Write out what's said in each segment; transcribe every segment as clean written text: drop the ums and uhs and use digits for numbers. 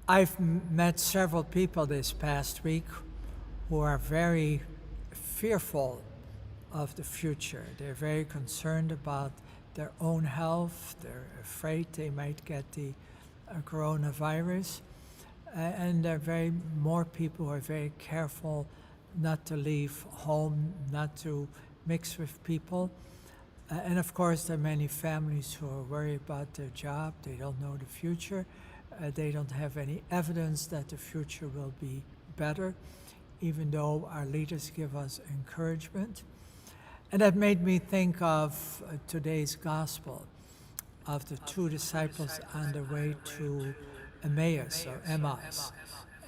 I've met several people this past week who are very fearful of the future. They're very concerned about their own health. They're afraid they might get the coronavirus. And there are more people who are very careful not to leave home, not to mix with people. And of course, there are many families who are worried about their job. They don't know the future. They don't have any evidence that the future will be better, even though our leaders give us encouragement. And that made me think of today's gospel, of the two disciples on the way to Emmaus or Emmaus.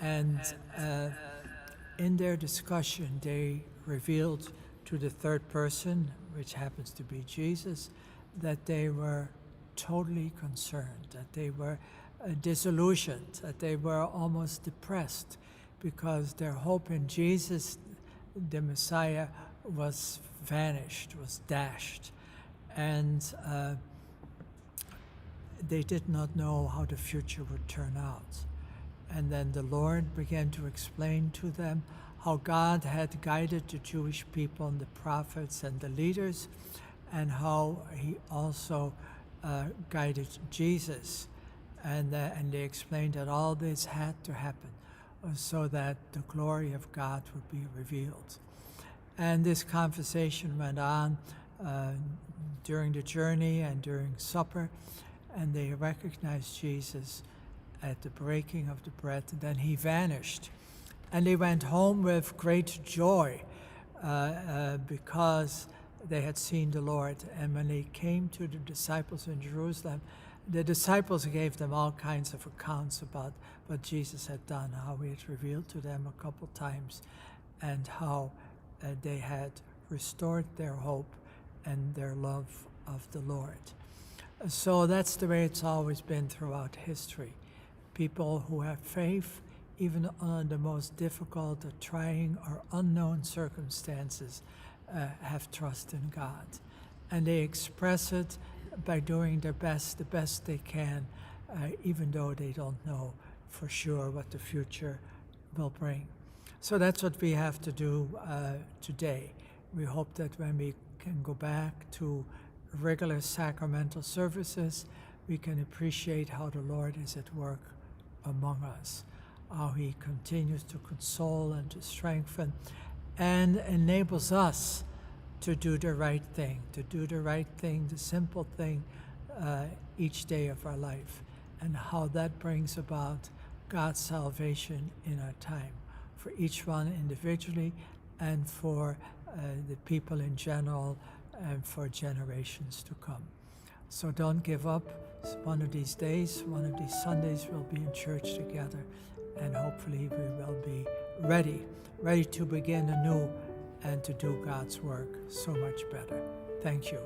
And in their discussion, they revealed to the third person, which happens to be Jesus, that they were totally concerned, that they were disillusioned, that they were almost depressed because their hope in Jesus, the Messiah, was vanished, was dashed. And they did not know how the future would turn out. And then the Lord began to explain to them how God had guided the Jewish people and the prophets and the leaders, and how he also guided Jesus. And they explained that all this had to happen so that the glory of God would be revealed. And this conversation went on during the journey and during supper, and they recognized Jesus at the breaking of the bread, and then he vanished. And they went home with great joy because they had seen the Lord. And when they came to the disciples in Jerusalem, the disciples gave them all kinds of accounts about what Jesus had done, how he had revealed to them a couple times, and how they had restored their hope and their love of the Lord. So that's the way it's always been throughout history. People who have faith, even under the most difficult or trying or unknown circumstances, have trust in God. And they express it by doing their best, the best they can, even though they don't know for sure what the future will bring. So that's what we have to do today. We hope that when we can go back to regular sacramental services, we can appreciate how the Lord is at work among us, how he continues to console and to strengthen and enables us to do the right thing, the simple thing each day of our life, and how that brings about God's salvation in our time, for each one individually and for the people in general and for generations to come. So don't give up. One of these days, one of these Sundays, we'll be in church together, and hopefully we will be ready to begin anew and to do God's work so much better. Thank you.